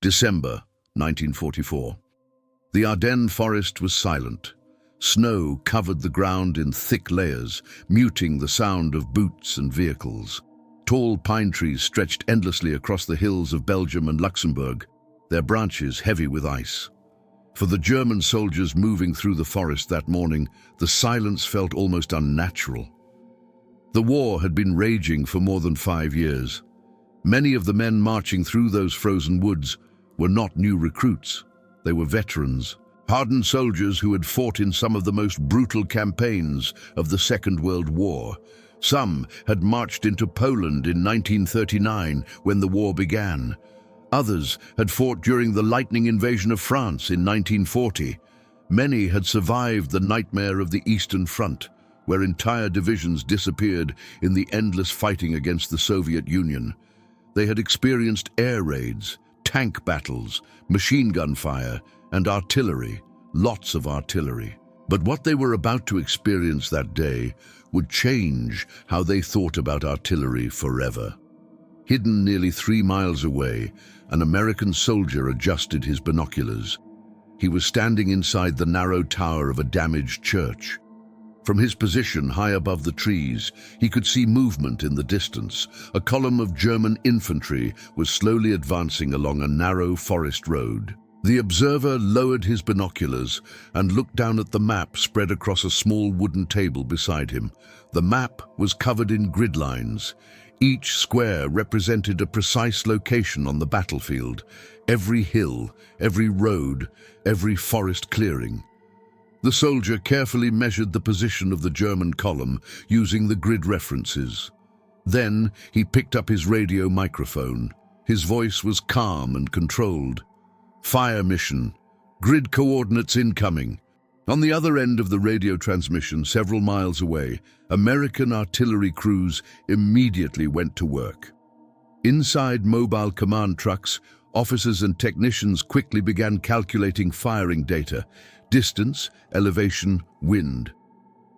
December 1944. The Ardennes forest was silent. Snow covered the ground in thick layers, muting the sound of boots and vehicles. Tall pine trees stretched endlessly across the hills of Belgium and Luxembourg, their branches heavy with ice. For the German soldiers moving through the forest that morning, the silence felt almost unnatural. The war had been raging for more than 5 years. Many of the men marching through those frozen woods were not new recruits. They were veterans, hardened soldiers who had fought in some of the most brutal campaigns of the Second World War. Some had marched into Poland in 1939 when the war began. Others had fought during the lightning invasion of France in 1940. Many had survived the nightmare of the Eastern Front, where entire divisions disappeared in the endless fighting against the Soviet Union. They had experienced air raids, tank battles, machine gun fire, and artillery, lots of artillery. But what they were about to experience that day would change how they thought about artillery forever. Hidden nearly 3 miles away, an American soldier adjusted his binoculars. He was standing inside the narrow tower of a damaged church. From his position high above the trees, he could see movement in the distance. A column of German infantry was slowly advancing along a narrow forest road. The observer lowered his binoculars and looked down at the map spread across a small wooden table beside him. The map was covered in grid lines. Each square represented a precise location on the battlefield. Every hill, every road, every forest clearing. The soldier carefully measured the position of the German column using the grid references. Then he picked up his radio microphone. His voice was calm and controlled. Fire mission. Grid coordinates incoming. On the other end of the radio transmission, several miles away, American artillery crews immediately went to work. Inside mobile command trucks, officers and technicians quickly began calculating firing data: distance, elevation, wind.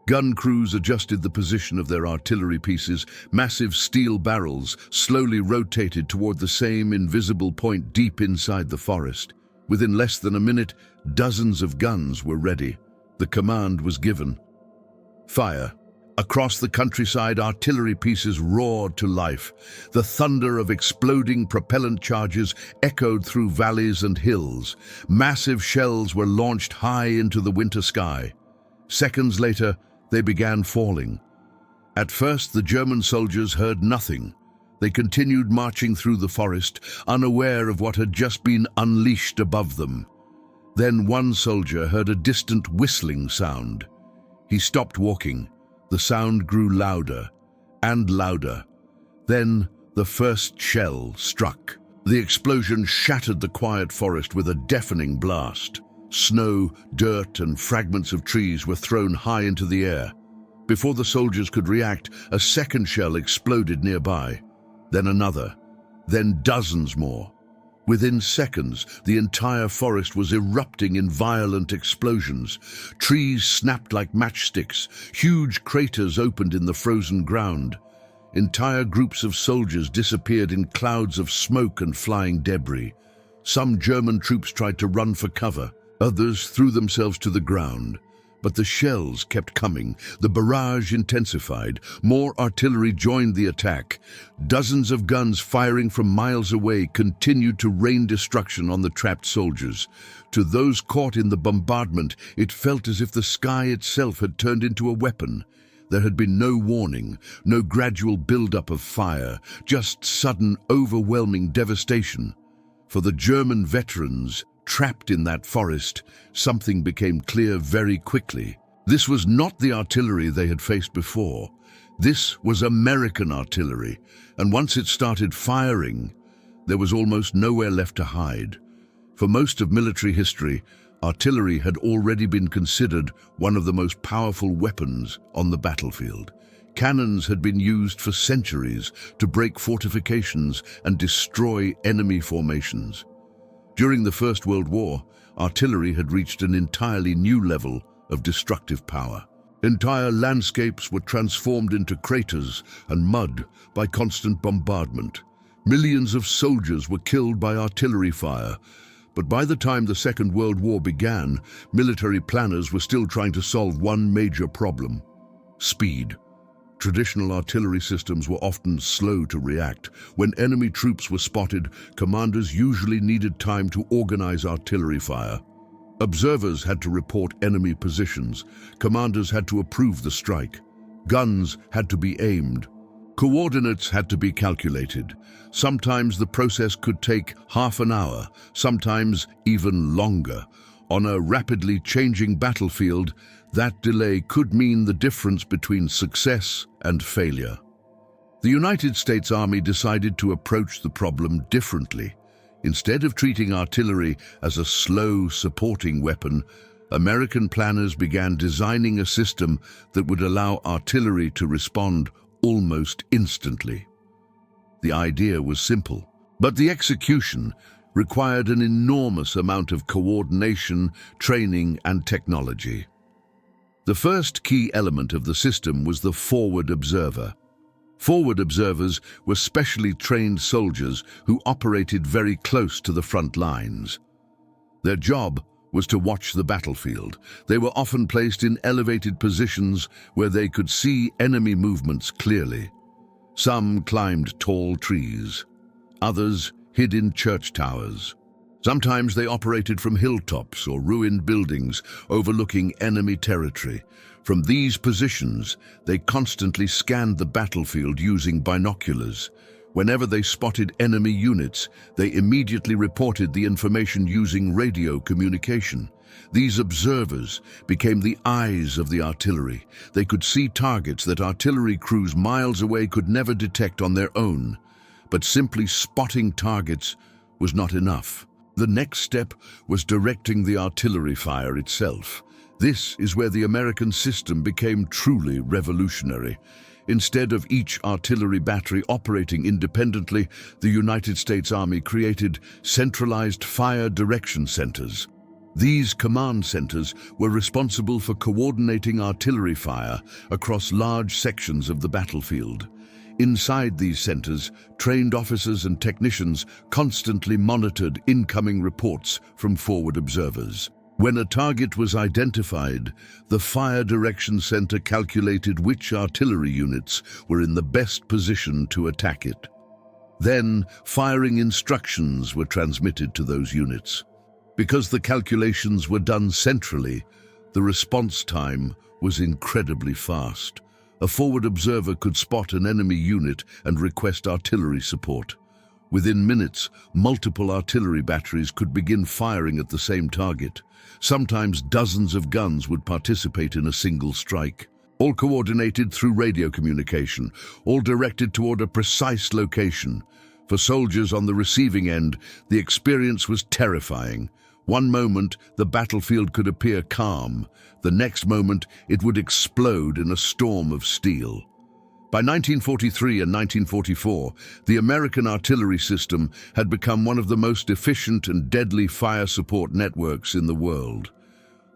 Gun crews adjusted the position of their artillery pieces. Massive steel barrels slowly rotated toward the same invisible point deep inside the forest. Within less than a minute, dozens of guns were ready. The command was given. Fire. Across the countryside, artillery pieces roared to life. The thunder of exploding propellant charges echoed through valleys and hills. Massive shells were launched high into the winter sky. Seconds later, they began falling. At first, the German soldiers heard nothing. They continued marching through the forest, unaware of what had just been unleashed above them. Then one soldier heard a distant whistling sound. He stopped walking. The sound grew louder and louder. Then the first shell struck. The explosion shattered the quiet forest with a deafening blast. Snow, dirt, and fragments of trees were thrown high into the air. Before the soldiers could react, a second shell exploded nearby. Then another. Then dozens more. Within seconds, the entire forest was erupting in violent explosions. Trees snapped like matchsticks. Huge craters opened in the frozen ground. Entire groups of soldiers disappeared in clouds of smoke and flying debris. Some German troops tried to run for cover. Others threw themselves to the ground. But the shells kept coming. The barrage intensified. More artillery joined the attack. Dozens of guns firing from miles away continued to rain destruction on the trapped soldiers. To those caught in the bombardment, it felt as if the sky itself had turned into a weapon. There had been no warning, no gradual buildup of fire, just sudden, overwhelming devastation. For the German veterans, trapped in that forest, something became clear very quickly. This was not the artillery they had faced before. This was American artillery, and once it started firing, there was almost nowhere left to hide. For most of military history, artillery had already been considered one of the most powerful weapons on the battlefield. Cannons had been used for centuries to break fortifications and destroy enemy formations. During the First World War, artillery had reached an entirely new level of destructive power. Entire landscapes were transformed into craters and mud by constant bombardment. Millions of soldiers were killed by artillery fire. But by the time the Second World War began, military planners were still trying to solve one major problem: speed. Traditional artillery systems were often slow to react. When enemy troops were spotted, commanders usually needed time to organize artillery fire. Observers had to report enemy positions. Commanders had to approve the strike. Guns had to be aimed. Coordinates had to be calculated. Sometimes the process could take half an hour, sometimes even longer. On a rapidly changing battlefield, that delay could mean the difference between success and failure. The United States Army decided to approach the problem differently. Instead of treating artillery as a slow, supporting weapon, American planners began designing a system that would allow artillery to respond almost instantly. The idea was simple, but the execution required an enormous amount of coordination, training, and technology. The first key element of the system was the forward observer. Forward observers were specially trained soldiers who operated very close to the front lines. Their job was to watch the battlefield. They were often placed in elevated positions where they could see enemy movements clearly. Some climbed tall trees. Others hid in church towers. Sometimes they operated from hilltops or ruined buildings overlooking enemy territory. From these positions, they constantly scanned the battlefield using binoculars. Whenever they spotted enemy units, they immediately reported the information using radio communication. These observers became the eyes of the artillery. They could see targets that artillery crews miles away could never detect on their own. But simply spotting targets was not enough. The next step was directing the artillery fire itself. This is where the American system became truly revolutionary. Instead of each artillery battery operating independently, the United States Army created centralized fire direction centers. These command centers were responsible for coordinating artillery fire across large sections of the battlefield. Inside these centers, trained officers and technicians constantly monitored incoming reports from forward observers. When a target was identified, the Fire Direction Center calculated which artillery units were in the best position to attack it. Then, firing instructions were transmitted to those units. Because the calculations were done centrally, the response time was incredibly fast. A forward observer could spot an enemy unit and request artillery support. Within minutes, multiple artillery batteries could begin firing at the same target. Sometimes dozens of guns would participate in a single strike, all coordinated through radio communication, all directed toward a precise location. For soldiers on the receiving end, the experience was terrifying. One moment, the battlefield could appear calm. The next moment, it would explode in a storm of steel. By 1943 and 1944, the American artillery system had become one of the most efficient and deadly fire support networks in the world.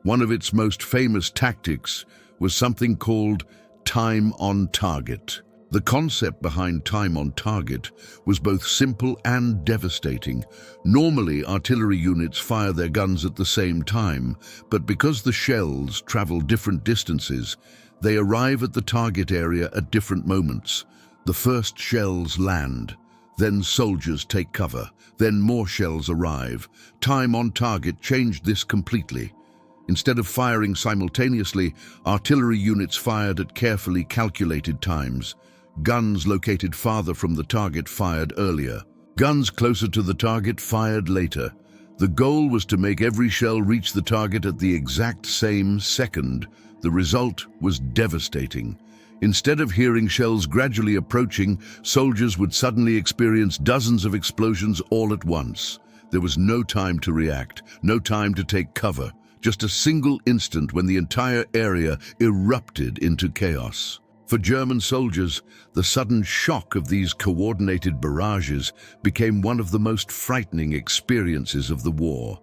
One of its most famous tactics was something called time on target. The concept behind time on target was both simple and devastating. Normally, artillery units fire their guns at the same time, but because the shells travel different distances, they arrive at the target area at different moments. The first shells land, then soldiers take cover, then more shells arrive. Time on target changed this completely. Instead of firing simultaneously, artillery units fired at carefully calculated times. Guns located farther from the target fired earlier. Guns closer to the target fired later. The goal was to make every shell reach the target at the exact same second. The result was devastating. Instead of hearing shells gradually approaching, soldiers would suddenly experience dozens of explosions all at once. There was no time to react, no time to take cover, just a single instant when the entire area erupted into chaos. For German soldiers, the sudden shock of these coordinated barrages became one of the most frightening experiences of the war.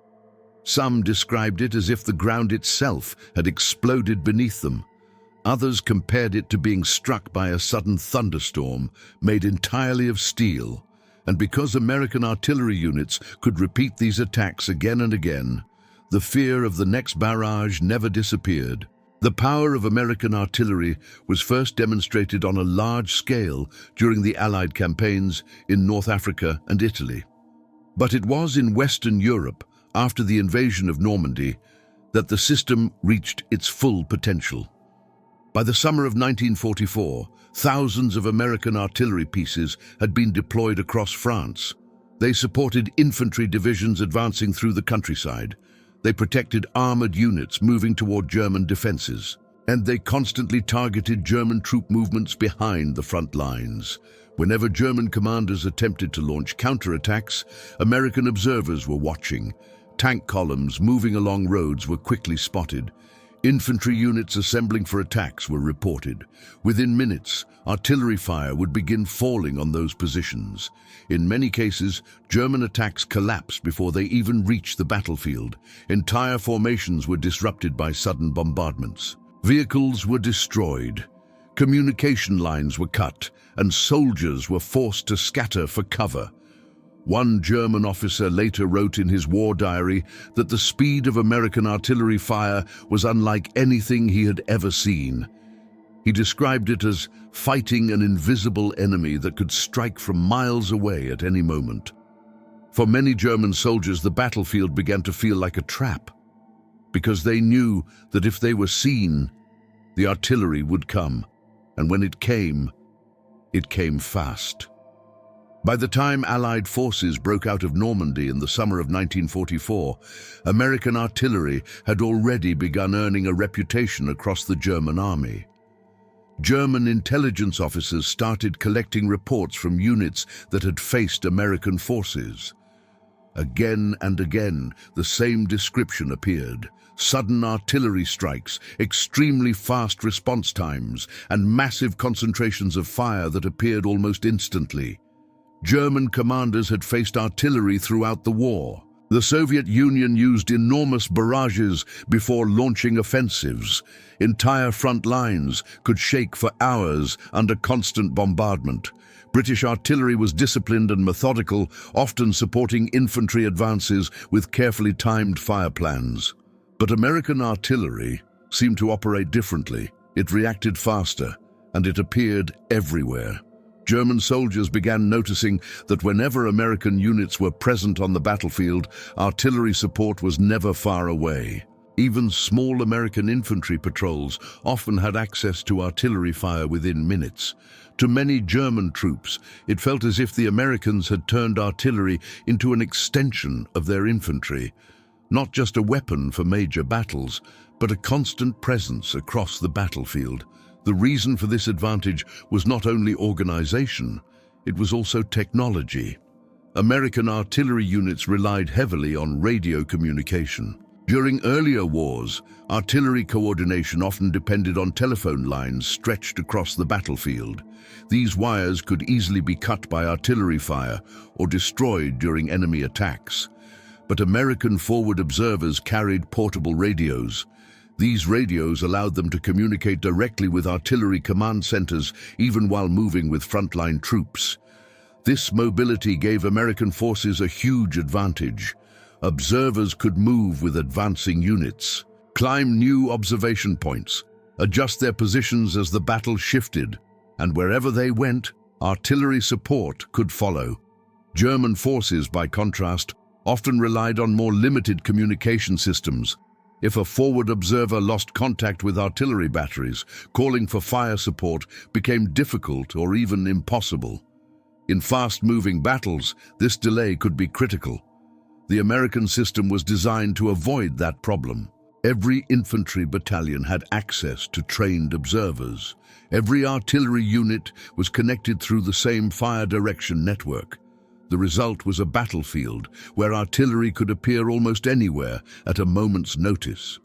Some described it as if the ground itself had exploded beneath them. Others compared it to being struck by a sudden thunderstorm made entirely of steel. And because American artillery units could repeat these attacks again and again, the fear of the next barrage never disappeared. The power of American artillery was first demonstrated on a large scale during the Allied campaigns in North Africa and Italy. But it was in Western Europe, after the invasion of Normandy, that the system reached its full potential. By the summer of 1944, thousands of American artillery pieces had been deployed across France. They supported infantry divisions advancing through the countryside. They protected armored units moving toward German defenses. And they constantly targeted German troop movements behind the front lines. Whenever German commanders attempted to launch counterattacks, American observers were watching. Tank columns moving along roads were quickly spotted. Infantry units assembling for attacks were reported. Within minutes, artillery fire would begin falling on those positions. In many cases, German attacks collapsed before they even reached the battlefield. Entire formations were disrupted by sudden bombardments. Vehicles were destroyed. Communication lines were cut, and soldiers were forced to scatter for cover. One German officer later wrote in his war diary that the speed of American artillery fire was unlike anything he had ever seen. He described it as fighting an invisible enemy that could strike from miles away at any moment. For many German soldiers, the battlefield began to feel like a trap, because they knew that if they were seen, the artillery would come, and when it came fast. By the time Allied forces broke out of Normandy in the summer of 1944, American artillery had already begun earning a reputation across the German army. German intelligence officers started collecting reports from units that had faced American forces. Again and again, the same description appeared: sudden artillery strikes, extremely fast response times, and massive concentrations of fire that appeared almost instantly. German commanders had faced artillery throughout the war. The Soviet Union used enormous barrages before launching offensives. Entire front lines could shake for hours under constant bombardment. British artillery was disciplined and methodical, often supporting infantry advances with carefully timed fire plans. But American artillery seemed to operate differently. It reacted faster, and it appeared everywhere. German soldiers began noticing that whenever American units were present on the battlefield, artillery support was never far away. Even small American infantry patrols often had access to artillery fire within minutes. To many German troops, it felt as if the Americans had turned artillery into an extension of their infantry, not just a weapon for major battles, but a constant presence across the battlefield. The reason for this advantage was not only organization, it was also technology. American artillery units relied heavily on radio communication. During earlier wars, artillery coordination often depended on telephone lines stretched across the battlefield. These wires could easily be cut by artillery fire or destroyed during enemy attacks. But American forward observers carried portable radios. These radios allowed them to communicate directly with artillery command centers even while moving with frontline troops. This mobility gave American forces a huge advantage. Observers could move with advancing units, climb new observation points, adjust their positions as the battle shifted, and wherever they went, artillery support could follow. German forces, by contrast, often relied on more limited communication systems. If a forward observer lost contact with artillery batteries, calling for fire support became difficult or even impossible. In fast-moving battles, this delay could be critical. The American system was designed to avoid that problem. Every infantry battalion had access to trained observers. Every artillery unit was connected through the same fire direction network. The result was a battlefield where artillery could appear almost anywhere at a moment's notice.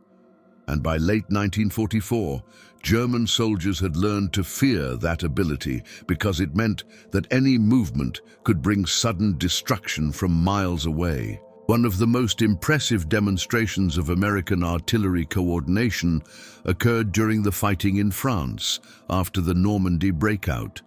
And by late 1944, German soldiers had learned to fear that ability because it meant that any movement could bring sudden destruction from miles away. One of the most impressive demonstrations of American artillery coordination occurred during the fighting in France after the Normandy breakout.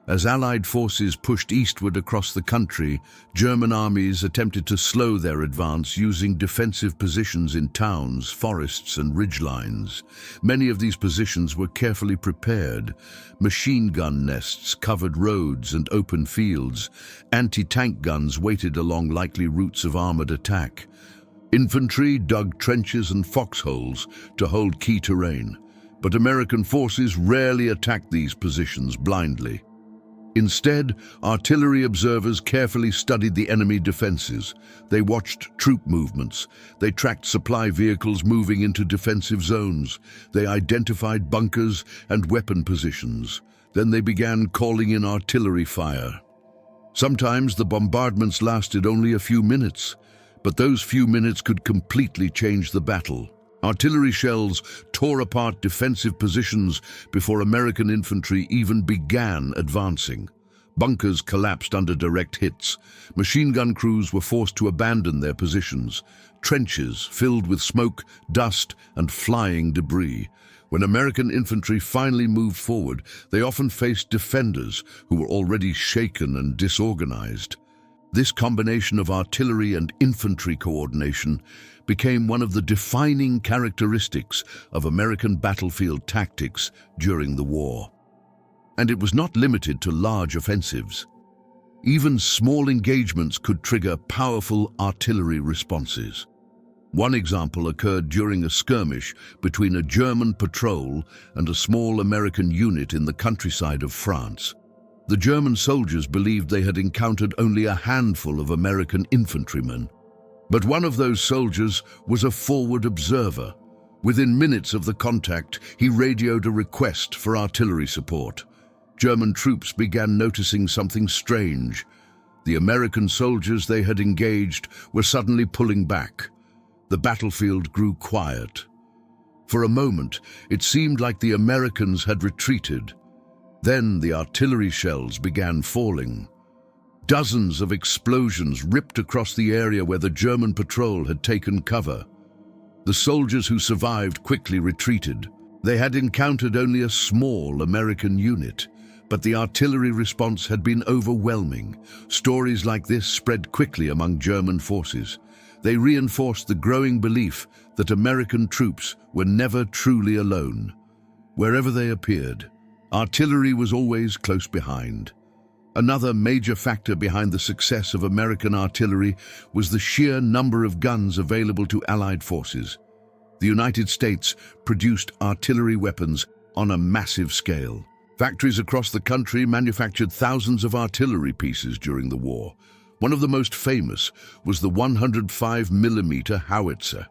As Allied forces pushed eastward across the country, German armies attempted to slow their advance using defensive positions in towns, forests, and ridgelines. Many of these positions were carefully prepared. Machine gun nests covered roads and open fields. Anti-tank guns waited along likely routes of armored attack. Infantry dug trenches and foxholes to hold key terrain, but American forces rarely attacked these positions blindly. Instead, artillery observers carefully studied the enemy defenses. They watched troop movements. They tracked supply vehicles moving into defensive zones. They identified bunkers and weapon positions. Then they began calling in artillery fire. Sometimes the bombardments lasted only a few minutes, but those few minutes could completely change the battle. Artillery shells tore apart defensive positions before American infantry even began advancing. Bunkers collapsed under direct hits. Machine gun crews were forced to abandon their positions. Trenches filled with smoke, dust, and flying debris. When American infantry finally moved forward, they often faced defenders who were already shaken and disorganized. This combination of artillery and infantry coordination became one of the defining characteristics of American battlefield tactics during the war. And it was not limited to large offensives. Even small engagements could trigger powerful artillery responses. One example occurred during a skirmish between a German patrol and a small American unit in the countryside of France. The German soldiers believed they had encountered only a handful of American infantrymen. But one of those soldiers was a forward observer. Within minutes of the contact, he radioed a request for artillery support. German troops began noticing something strange. The American soldiers they had engaged were suddenly pulling back. The battlefield grew quiet. For a moment, it seemed like the Americans had retreated. Then the artillery shells began falling. Dozens of explosions ripped across the area where the German patrol had taken cover. The soldiers who survived quickly retreated. They had encountered only a small American unit, but the artillery response had been overwhelming. Stories like this spread quickly among German forces. They reinforced the growing belief that American troops were never truly alone. Wherever they appeared, artillery was always close behind. Another major factor behind the success of American artillery was the sheer number of guns available to Allied forces. The United States produced artillery weapons on a massive scale. Factories across the country manufactured thousands of artillery pieces during the war. One of the most famous was the 105mm howitzer.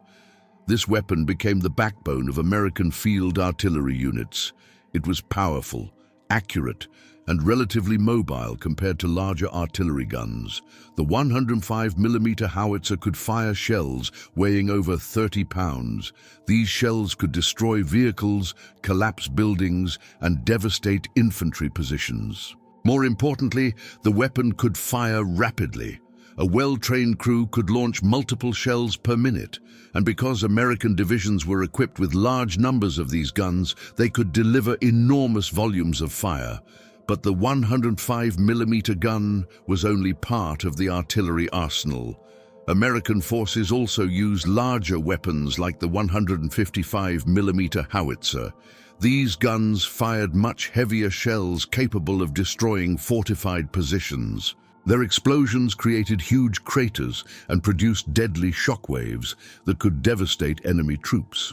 This weapon became the backbone of American field artillery units. It was powerful, accurate, and relatively mobile compared to larger artillery guns. The 105mm howitzer could fire shells weighing over 30 pounds. These shells could destroy vehicles, collapse buildings, and devastate infantry positions. More importantly, the weapon could fire rapidly. A well-trained crew could launch multiple shells per minute, and because American divisions were equipped with large numbers of these guns, they could deliver enormous volumes of fire. But the 105mm gun was only part of the artillery arsenal. American forces also used larger weapons like the 155mm howitzer. These guns fired much heavier shells capable of destroying fortified positions. Their explosions created huge craters and produced deadly shockwaves that could devastate enemy troops.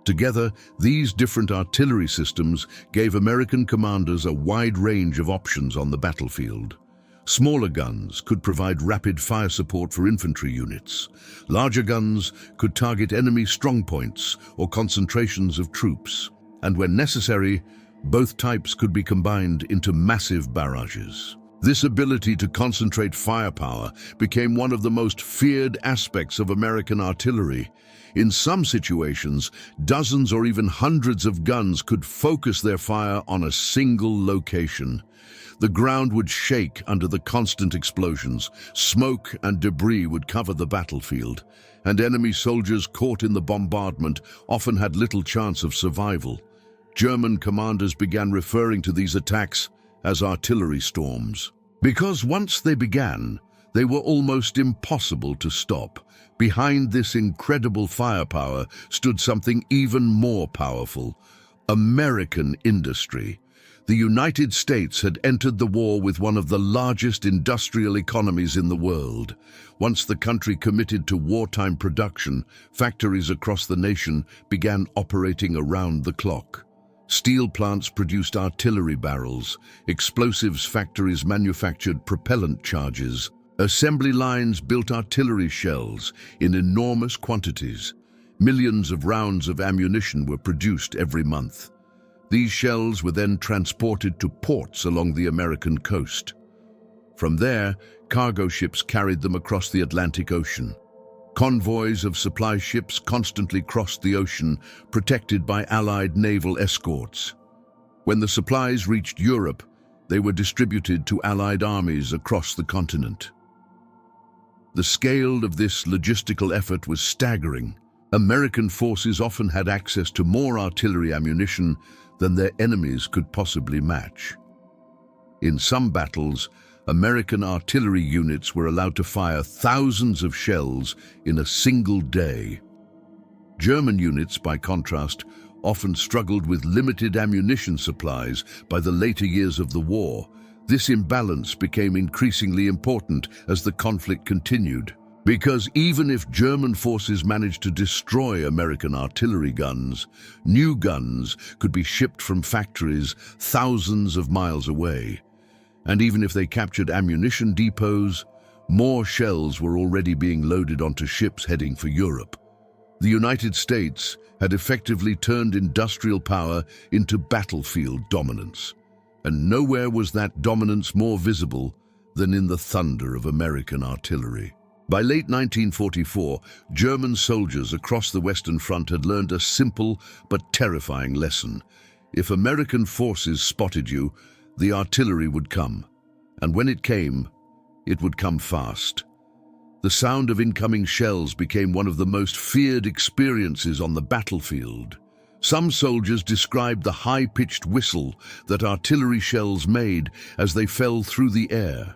Together, these different artillery systems gave American commanders a wide range of options on the battlefield. Smaller guns could provide rapid fire support for infantry units. Larger guns could target enemy strongpoints or concentrations of troops. And when necessary, both types could be combined into massive barrages. This ability to concentrate firepower became one of the most feared aspects of American artillery. In some situations, dozens or even hundreds of guns could focus their fire on a single location. The ground would shake under the constant explosions. Smoke and debris would cover the battlefield, and enemy soldiers caught in the bombardment often had little chance of survival. German commanders began referring to these attacks as artillery storms. Because once they began, they were almost impossible to stop. Behind this incredible firepower stood something even more powerful: American industry. The United States had entered the war with one of the largest industrial economies in the world. Once the country committed to wartime production, factories across the nation began operating around the clock. Steel plants produced artillery barrels, explosives factories manufactured propellant charges, assembly lines built artillery shells in enormous quantities. Millions of rounds of ammunition were produced every month. These shells were then transported to ports along the American coast. From there, cargo ships carried them across the Atlantic Ocean. Convoys of supply ships constantly crossed the ocean, protected by Allied naval escorts. When the supplies reached Europe, they were distributed to Allied armies across the continent. The scale of this logistical effort was staggering. American forces often had access to more artillery ammunition than their enemies could possibly match. In some battles, American artillery units were allowed to fire thousands of shells in a single day. German units, by contrast, often struggled with limited ammunition supplies by the later years of the war. This imbalance became increasingly important as the conflict continued, because even if German forces managed to destroy American artillery guns, new guns could be shipped from factories thousands of miles away. And even if they captured ammunition depots, more shells were already being loaded onto ships heading for Europe. The United States had effectively turned industrial power into battlefield dominance. And nowhere was that dominance more visible than in the thunder of American artillery. By late 1944, German soldiers across the Western Front had learned a simple but terrifying lesson. If American forces spotted you, the artillery would come. And when it came, it would come fast. The sound of incoming shells became one of the most feared experiences on the battlefield. Some soldiers described the high-pitched whistle that artillery shells made as they fell through the air.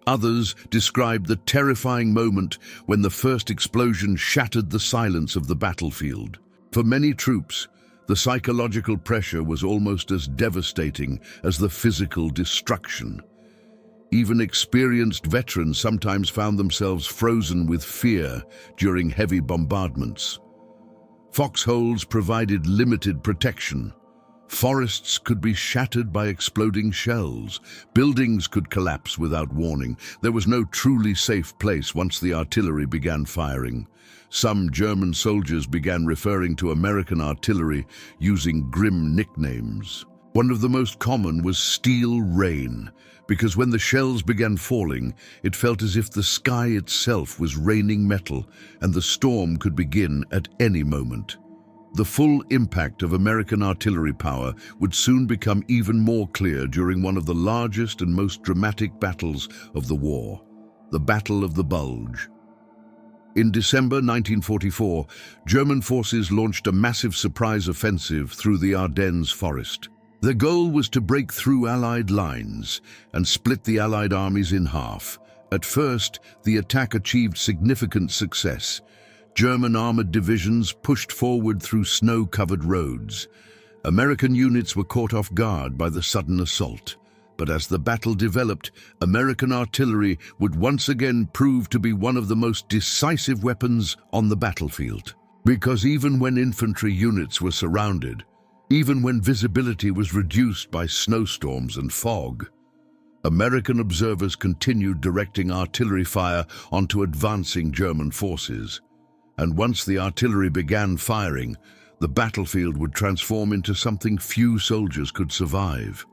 Others described the terrifying moment when the first explosion shattered the silence of the battlefield. For many troops, the psychological pressure was almost as devastating as the physical destruction. Even experienced veterans sometimes found themselves frozen with fear during heavy bombardments. Foxholes provided limited protection. Forests could be shattered by exploding shells. Buildings could collapse without warning. There was no truly safe place once the artillery began firing. Some German soldiers began referring to American artillery using grim nicknames. One of the most common was Steel Rain, because when the shells began falling, it felt as if the sky itself was raining metal, and the storm could begin at any moment. The full impact of American artillery power would soon become even more clear during one of the largest and most dramatic battles of the war, the Battle of the Bulge. In December 1944, German forces launched a massive surprise offensive through the Ardennes forest. Their goal was to break through Allied lines and split the Allied armies in half. At first, the attack achieved significant success. German armored divisions pushed forward through snow-covered roads. American units were caught off guard by the sudden assault. But as the battle developed, American artillery would once again prove to be one of the most decisive weapons on the battlefield. Because even when infantry units were surrounded, even when visibility was reduced by snowstorms and fog, American observers continued directing artillery fire onto advancing German forces. And once the artillery began firing, the battlefield would transform into something few soldiers could survive.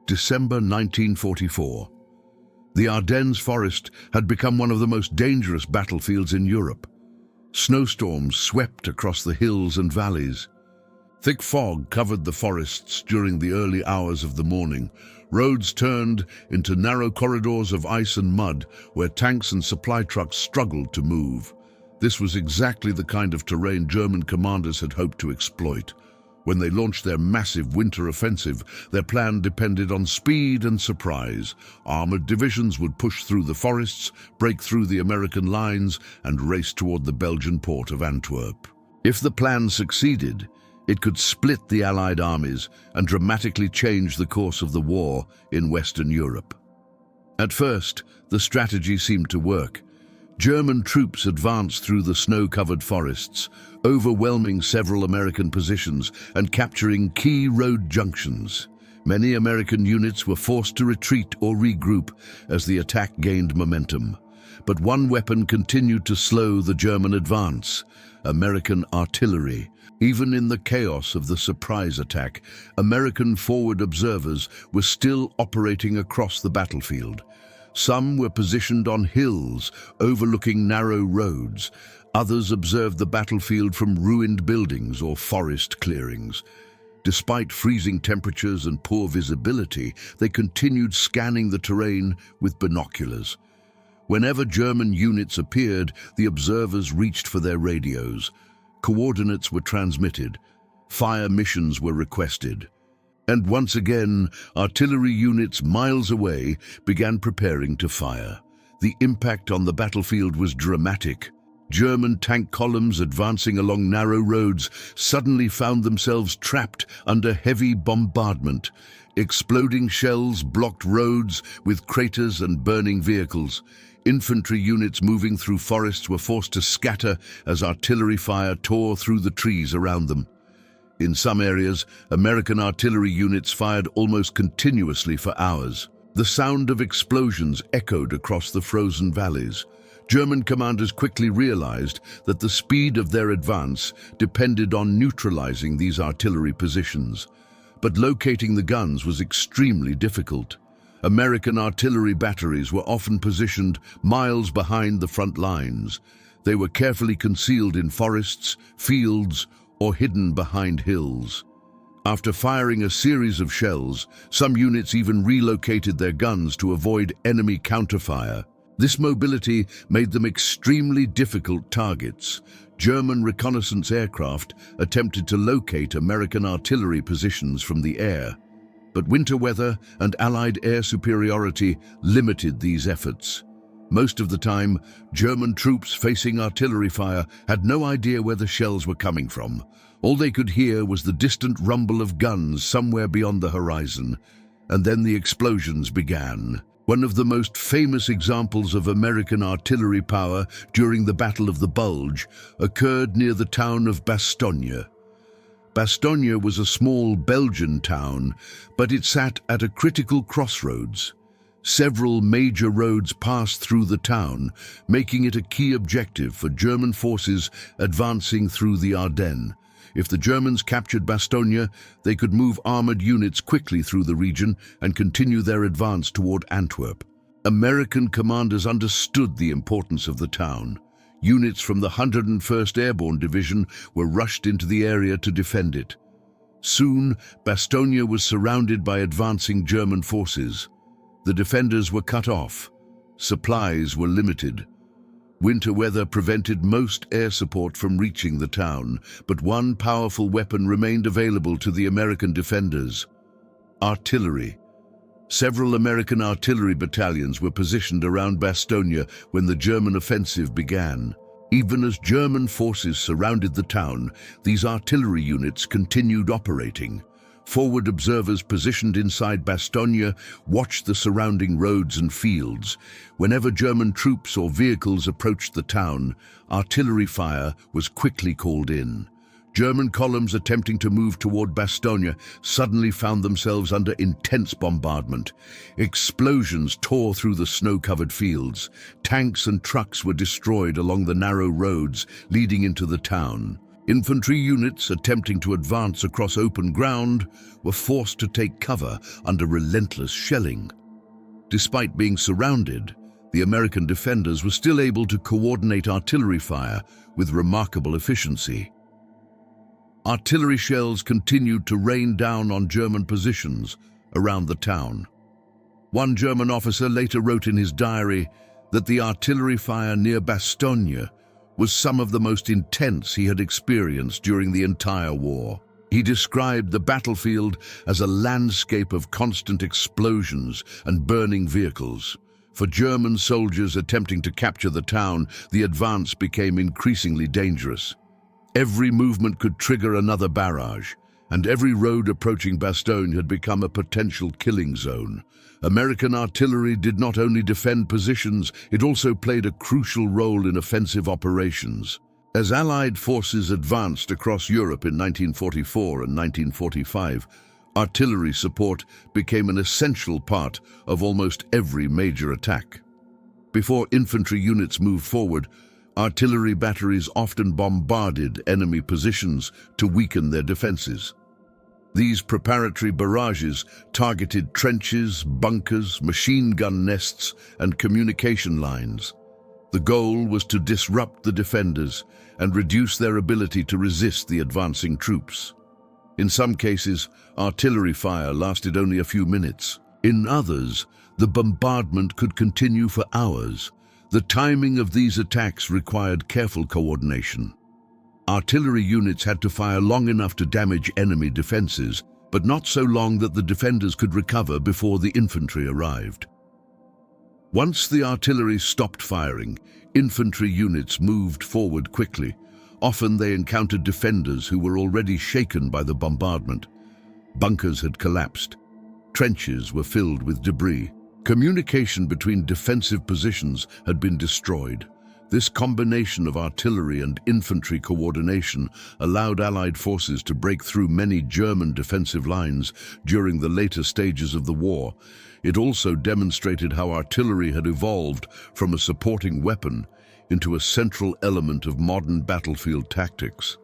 December 1944. The Ardennes forest had become one of the most dangerous battlefields in Europe. Snowstorms swept across the hills and valleys. Thick fog covered the forests during the early hours of the morning. Roads turned into narrow corridors of ice and mud where tanks and supply trucks struggled to move. This was exactly the kind of terrain German commanders had hoped to exploit. When they launched their massive winter offensive, their plan depended on speed and surprise. Armored divisions would push through the forests, break through the American lines, and race toward the Belgian port of Antwerp. If the plan succeeded, it could split the Allied armies and dramatically change the course of the war in Western Europe. At first, the strategy seemed to work. German troops advanced through the snow-covered forests, overwhelming several American positions and capturing key road junctions. Many American units were forced to retreat or regroup as the attack gained momentum. But one weapon continued to slow the German advance: American artillery. Even in the chaos of the surprise attack, American forward observers were still operating across the battlefield. Some were positioned on hills overlooking narrow roads. Others observed the battlefield from ruined buildings or forest clearings. Despite freezing temperatures and poor visibility, they continued scanning the terrain with binoculars. Whenever German units appeared, the observers reached for their radios. Coordinates were transmitted. Fire missions were requested. And once again, artillery units miles away began preparing to fire. The impact on the battlefield was dramatic. German tank columns advancing along narrow roads suddenly found themselves trapped under heavy bombardment. Exploding shells blocked roads with craters and burning vehicles. Infantry units moving through forests were forced to scatter as artillery fire tore through the trees around them. In some areas, American artillery units fired almost continuously for hours. The sound of explosions echoed across the frozen valleys. German commanders quickly realized that the speed of their advance depended on neutralizing these artillery positions. But locating the guns was extremely difficult. American artillery batteries were often positioned miles behind the front lines. They were carefully concealed in forests, fields, or hidden behind hills. After firing a series of shells, some units even relocated their guns to avoid enemy counterfire. This mobility made them extremely difficult targets. German reconnaissance aircraft attempted to locate American artillery positions from the air, but winter weather and Allied air superiority limited these efforts. Most of the time, German troops facing artillery fire had no idea where the shells were coming from. All they could hear was the distant rumble of guns somewhere beyond the horizon, and then the explosions began. One of the most famous examples of American artillery power during the Battle of the Bulge occurred near the town of Bastogne. Bastogne was a small Belgian town, but it sat at a critical crossroads. Several major roads passed through the town, making it a key objective for German forces advancing through the Ardennes. If the Germans captured Bastogne, they could move armored units quickly through the region and continue their advance toward Antwerp. American commanders understood the importance of the town. Units from the 101st Airborne Division were rushed into the area to defend it. Soon, Bastogne was surrounded by advancing German forces. The defenders were cut off. Supplies were limited. Winter weather prevented most air support from reaching the town, but one powerful weapon remained available to the American defenders: artillery. Several American artillery battalions were positioned around Bastogne when the German offensive began. Even as German forces surrounded the town, these artillery units continued operating. Forward observers positioned inside Bastogne watched the surrounding roads and fields. Whenever German troops or vehicles approached the town, artillery fire was quickly called in. German columns attempting to move toward Bastogne suddenly found themselves under intense bombardment. Explosions tore through the snow-covered fields. Tanks and trucks were destroyed along the narrow roads leading into the town. Infantry units attempting to advance across open ground were forced to take cover under relentless shelling. Despite being surrounded, the American defenders were still able to coordinate artillery fire with remarkable efficiency. Artillery shells continued to rain down on German positions around the town. One German officer later wrote in his diary that the artillery fire near Bastogne was some of the most intense he had experienced during the entire war. He described the battlefield as a landscape of constant explosions and burning vehicles. For German soldiers attempting to capture the town, the advance became increasingly dangerous. Every movement could trigger another barrage, and every road approaching Bastogne had become a potential killing zone. American artillery did not only defend positions, it also played a crucial role in offensive operations. As Allied forces advanced across Europe in 1944 and 1945, artillery support became an essential part of almost every major attack. Before infantry units moved forward, artillery batteries often bombarded enemy positions to weaken their defenses. These preparatory barrages targeted trenches, bunkers, machine gun nests, and communication lines. The goal was to disrupt the defenders and reduce their ability to resist the advancing troops. In some cases, artillery fire lasted only a few minutes. In others, the bombardment could continue for hours. The timing of these attacks required careful coordination. Artillery units had to fire long enough to damage enemy defenses, but not so long that the defenders could recover before the infantry arrived. Once the artillery stopped firing, infantry units moved forward quickly. Often they encountered defenders who were already shaken by the bombardment. Bunkers had collapsed. Trenches were filled with debris. Communication between defensive positions had been destroyed. This combination of artillery and infantry coordination allowed Allied forces to break through many German defensive lines during the later stages of the war. It also demonstrated how artillery had evolved from a supporting weapon into a central element of modern battlefield tactics.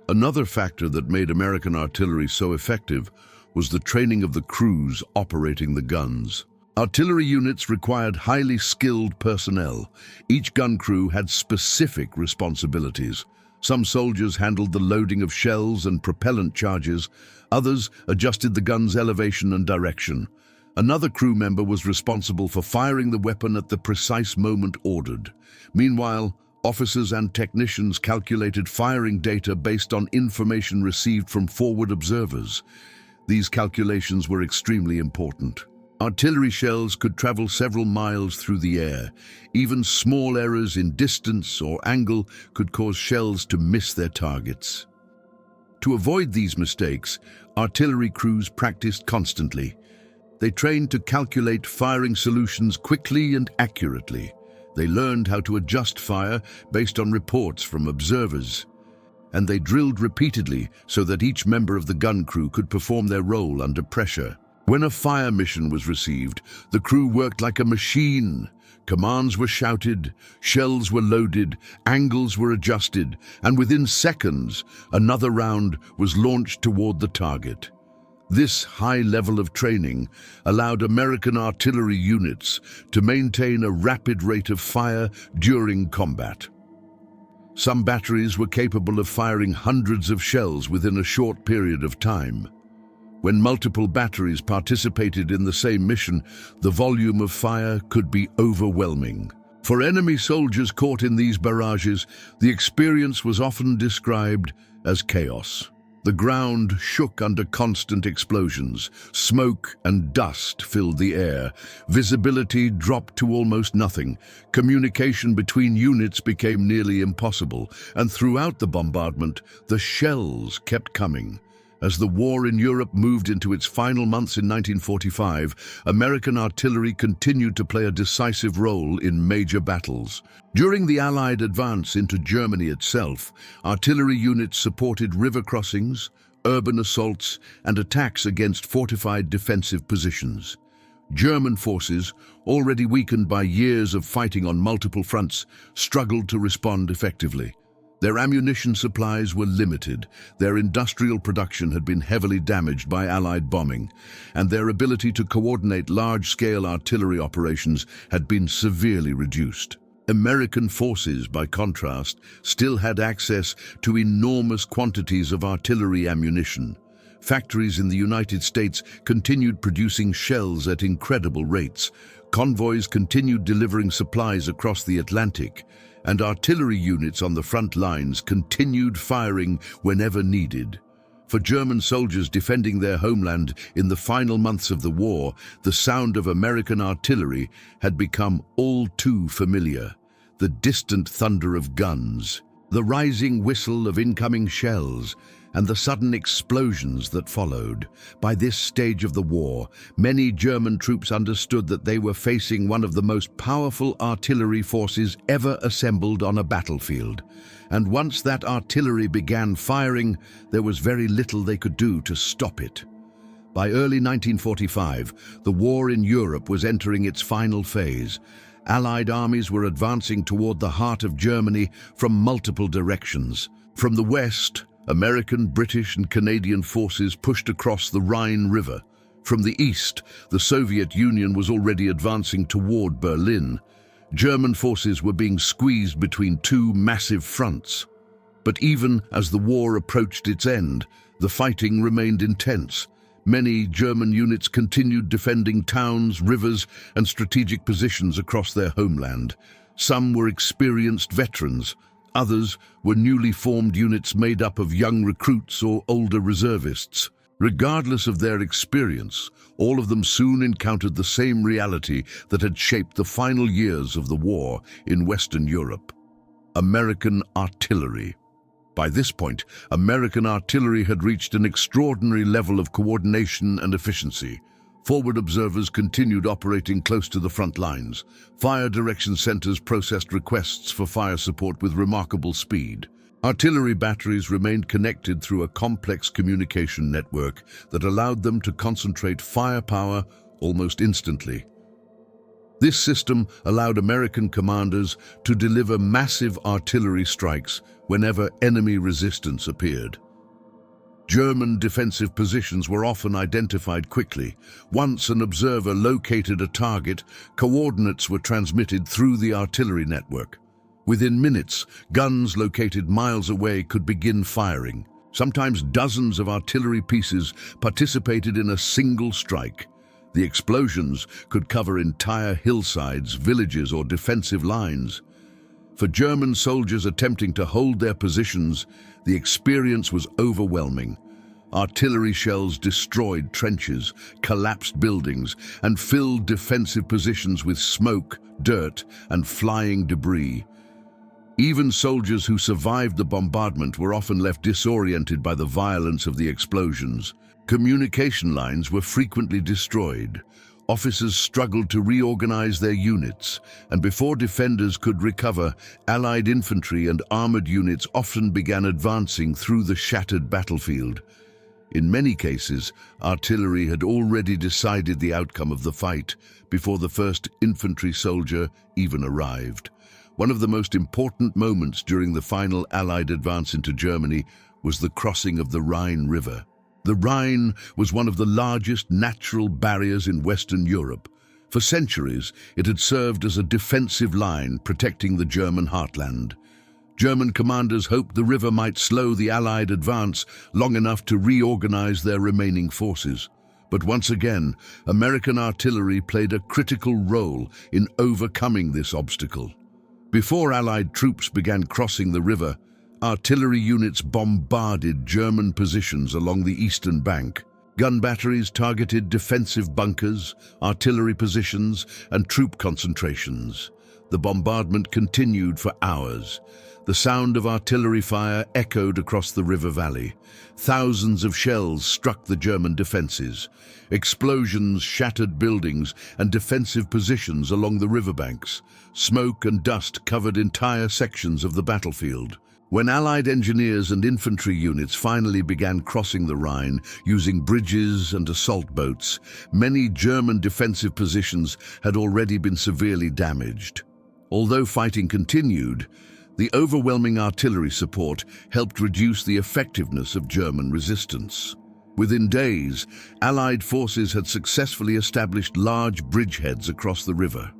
Another factor that made American artillery so effective was the training of the crews operating the guns. Artillery units required highly skilled personnel. Each gun crew had specific responsibilities. Some soldiers handled the loading of shells and propellant charges. Others adjusted the gun's elevation and direction. Another crew member was responsible for firing the weapon at the precise moment ordered. Meanwhile, officers and technicians calculated firing data based on information received from forward observers. These calculations were extremely important. Artillery shells could travel several miles through the air. Even small errors in distance or angle could cause shells to miss their targets. To avoid these mistakes, artillery crews practiced constantly. They trained to calculate firing solutions quickly and accurately. They learned how to adjust fire based on reports from observers. And they drilled repeatedly so that each member of the gun crew could perform their role under pressure. When a fire mission was received, the crew worked like a machine. Commands were shouted, shells were loaded, angles were adjusted, and within seconds, another round was launched toward the target. This high level of training allowed American artillery units to maintain a rapid rate of fire during combat. Some batteries were capable of firing hundreds of shells within a short period of time. When multiple batteries participated in the same mission, the volume of fire could be overwhelming. For enemy soldiers caught in these barrages, the experience was often described as chaos. The ground shook under constant explosions. Smoke and dust filled the air. Visibility dropped to almost nothing. Communication between units became nearly impossible. And throughout the bombardment, the shells kept coming. As the war in Europe moved into its final months in 1945, American artillery continued to play a decisive role in major battles. During the Allied advance into Germany itself, artillery units supported river crossings, urban assaults, and attacks against fortified defensive positions. German forces, already weakened by years of fighting on multiple fronts, struggled to respond effectively. Their ammunition supplies were limited, their industrial production had been heavily damaged by Allied bombing, and their ability to coordinate large-scale artillery operations had been severely reduced. American forces, by contrast, still had access to enormous quantities of artillery ammunition. Factories in the United States continued producing shells at incredible rates. Convoys continued delivering supplies across the Atlantic, and artillery units on the front lines continued firing whenever needed. For German soldiers defending their homeland in the final months of the war, the sound of American artillery had become all too familiar. The distant thunder of guns, the rising whistle of incoming shells, and the sudden explosions that followed. By this stage of the war, many German troops understood that they were facing one of the most powerful artillery forces ever assembled on a battlefield. And once that artillery began firing, there was very little they could do to stop it. By early 1945, the war in Europe was entering its final phase. Allied armies were advancing toward the heart of Germany from multiple directions. From the west, American, British, and Canadian forces pushed across the Rhine River. From the east, the Soviet Union was already advancing toward Berlin. German forces were being squeezed between two massive fronts. But even as the war approached its end, the fighting remained intense. Many German units continued defending towns, rivers, and strategic positions across their homeland. Some were experienced veterans. Others were newly formed units made up of young recruits or older reservists. Regardless of their experience, all of them soon encountered the same reality that had shaped the final years of the war in Western Europe: American artillery. By this point, American artillery had reached an extraordinary level of coordination and efficiency. Forward observers continued operating close to the front lines. Fire direction centers processed requests for fire support with remarkable speed. Artillery batteries remained connected through a complex communication network that allowed them to concentrate firepower almost instantly. This system allowed American commanders to deliver massive artillery strikes whenever enemy resistance appeared. German defensive positions were often identified quickly. Once an observer located a target, coordinates were transmitted through the artillery network. Within minutes, guns located miles away could begin firing. Sometimes dozens of artillery pieces participated in a single strike. The explosions could cover entire hillsides, villages, or defensive lines. For German soldiers attempting to hold their positions, the experience was overwhelming. Artillery shells destroyed trenches, collapsed buildings, and filled defensive positions with smoke, dirt, and flying debris. Even soldiers who survived the bombardment were often left disoriented by the violence of the explosions. Communication lines were frequently destroyed. Officers struggled to reorganize their units, and before defenders could recover, Allied infantry and armored units often began advancing through the shattered battlefield. In many cases, artillery had already decided the outcome of the fight before the first infantry soldier even arrived. One of the most important moments during the final Allied advance into Germany was the crossing of the Rhine River. The Rhine was one of the largest natural barriers in Western Europe. For centuries, it had served as a defensive line protecting the German heartland. German commanders hoped the river might slow the Allied advance long enough to reorganize their remaining forces. But once again, American artillery played a critical role in overcoming this obstacle. Before Allied troops began crossing the river, artillery units bombarded German positions along the eastern bank. Gun batteries targeted defensive bunkers, artillery positions, and troop concentrations. The bombardment continued for hours. The sound of artillery fire echoed across the river valley. Thousands of shells struck the German defenses. Explosions shattered buildings and defensive positions along the riverbanks. Smoke and dust covered entire sections of the battlefield. When Allied engineers and infantry units finally began crossing the Rhine using bridges and assault boats, many German defensive positions had already been severely damaged. Although fighting continued, the overwhelming artillery support helped reduce the effectiveness of German resistance. Within days, Allied forces had successfully established large bridgeheads across the river.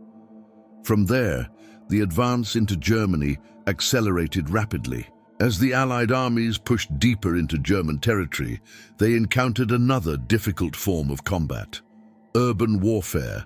From there, the advance into Germany accelerated rapidly. As the Allied armies pushed deeper into German territory, they encountered another difficult form of combat: urban warfare.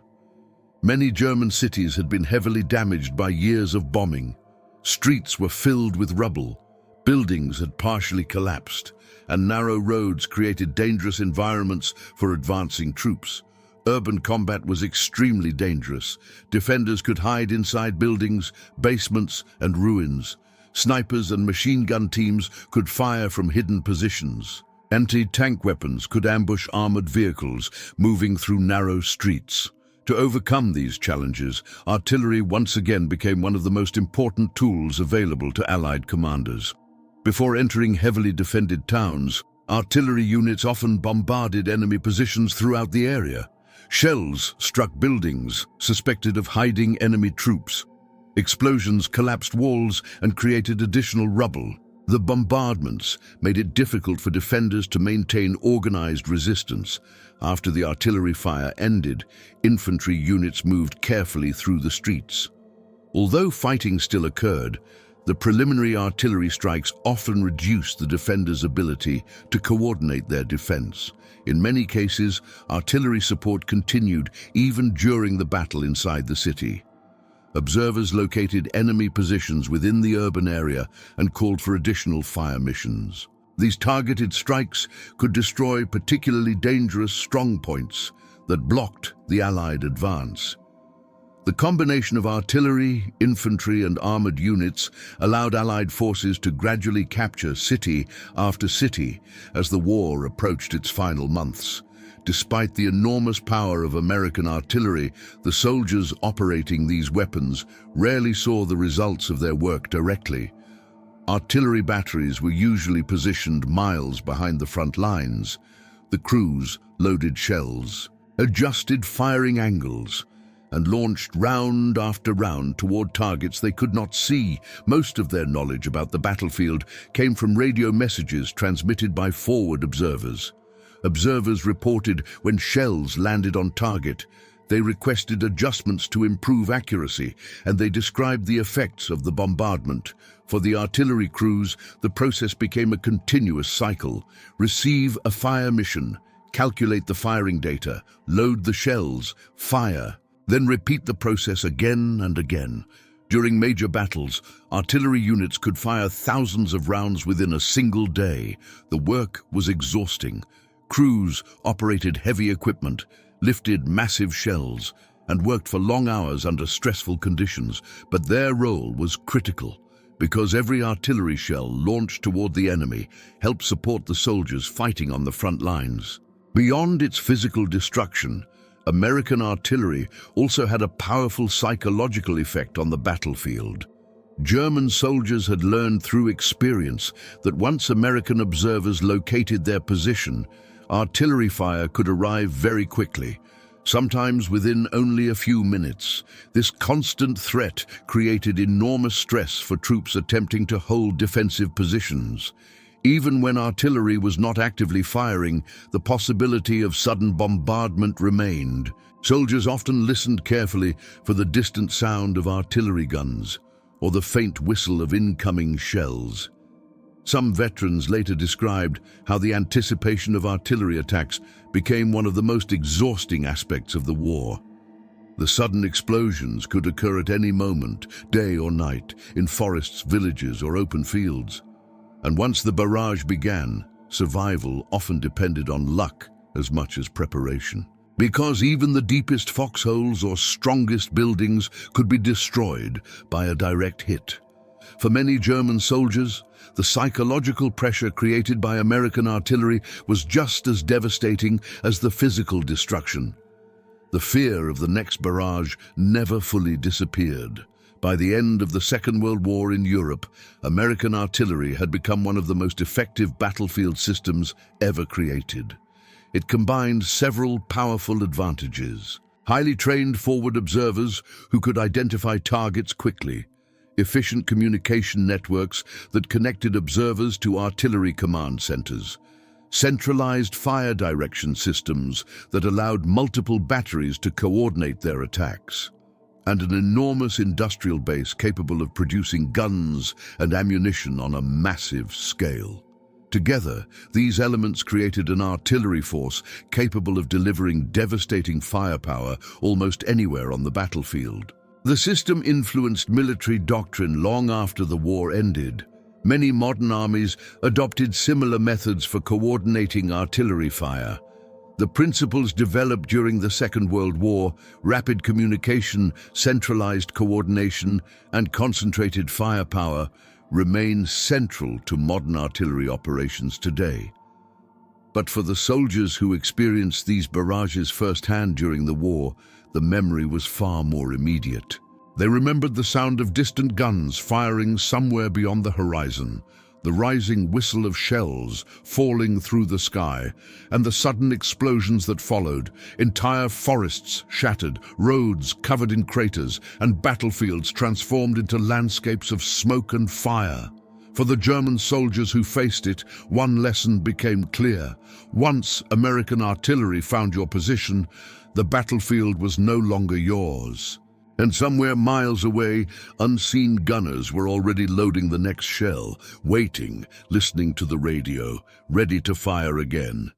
Many German cities had been heavily damaged by years of bombing. Streets were filled with rubble. Buildings had partially collapsed, and narrow roads created dangerous environments for advancing troops. Urban combat was extremely dangerous. Defenders could hide inside buildings, basements, and ruins. Snipers and machine gun teams could fire from hidden positions. Anti-tank weapons could ambush armored vehicles moving through narrow streets. To overcome these challenges, artillery once again became one of the most important tools available to Allied commanders. Before entering heavily defended towns, artillery units often bombarded enemy positions throughout the area. Shells struck buildings suspected of hiding enemy troops. Explosions collapsed walls and created additional rubble. The bombardments made it difficult for defenders to maintain organized resistance. After the artillery fire ended, infantry units moved carefully through the streets. Although fighting still occurred, the preliminary artillery strikes often reduced the defenders' ability to coordinate their defense. In many cases, artillery support continued even during the battle inside the city. Observers located enemy positions within the urban area and called for additional fire missions. These targeted strikes could destroy particularly dangerous strongpoints that blocked the Allied advance. The combination of artillery, infantry, and armored units allowed Allied forces to gradually capture city after city as the war approached its final months. Despite the enormous power of American artillery, the soldiers operating these weapons rarely saw the results of their work directly. Artillery batteries were usually positioned miles behind the front lines. The crews loaded shells, adjusted firing angles, and launched round after round toward targets they could not see. Most of their knowledge about the battlefield came from radio messages transmitted by forward observers. Observers reported when shells landed on target. They requested adjustments to improve accuracy, and they described the effects of the bombardment. For the artillery crews, the process became a continuous cycle. Receive a fire mission, calculate the firing data, load the shells, fire, then repeat the process again and again. During major battles, artillery units could fire thousands of rounds within a single day. The work was exhausting. Crews operated heavy equipment, lifted massive shells, and worked for long hours under stressful conditions, but their role was critical because every artillery shell launched toward the enemy helped support the soldiers fighting on the front lines. Beyond its physical destruction, American artillery also had a powerful psychological effect on the battlefield. German soldiers had learned through experience that once American observers located their position, artillery fire could arrive very quickly, sometimes within only a few minutes. This constant threat created enormous stress for troops attempting to hold defensive positions. Even when artillery was not actively firing, the possibility of sudden bombardment remained. Soldiers often listened carefully for the distant sound of artillery guns or the faint whistle of incoming shells. Some veterans later described how the anticipation of artillery attacks became one of the most exhausting aspects of the war. The sudden explosions could occur at any moment, day or night, in forests, villages, or open fields. And once the barrage began, survival often depended on luck as much as preparation. Because even the deepest foxholes or strongest buildings could be destroyed by a direct hit. For many German soldiers, the psychological pressure created by American artillery was just as devastating as the physical destruction. The fear of the next barrage never fully disappeared. By the end of the Second World War in Europe, American artillery had become one of the most effective battlefield systems ever created. It combined several powerful advantages: highly trained forward observers who could identify targets quickly, efficient communication networks that connected observers to artillery command centers, centralized fire direction systems that allowed multiple batteries to coordinate their attacks, and an enormous industrial base capable of producing guns and ammunition on a massive scale. Together, these elements created an artillery force capable of delivering devastating firepower almost anywhere on the battlefield. The system influenced military doctrine long after the war ended. Many modern armies adopted similar methods for coordinating artillery fire. The principles developed during the Second World War, rapid communication, centralized coordination, and concentrated firepower, remain central to modern artillery operations today. But for the soldiers who experienced these barrages firsthand during the war, the memory was far more immediate. They remembered the sound of distant guns firing somewhere beyond the horizon, the rising whistle of shells falling through the sky, and the sudden explosions that followed, entire forests shattered, roads covered in craters, and battlefields transformed into landscapes of smoke and fire. For the German soldiers who faced it, one lesson became clear. Once American artillery found your position, the battlefield was no longer yours. And somewhere miles away, unseen gunners were already loading the next shell, waiting, listening to the radio, ready to fire again.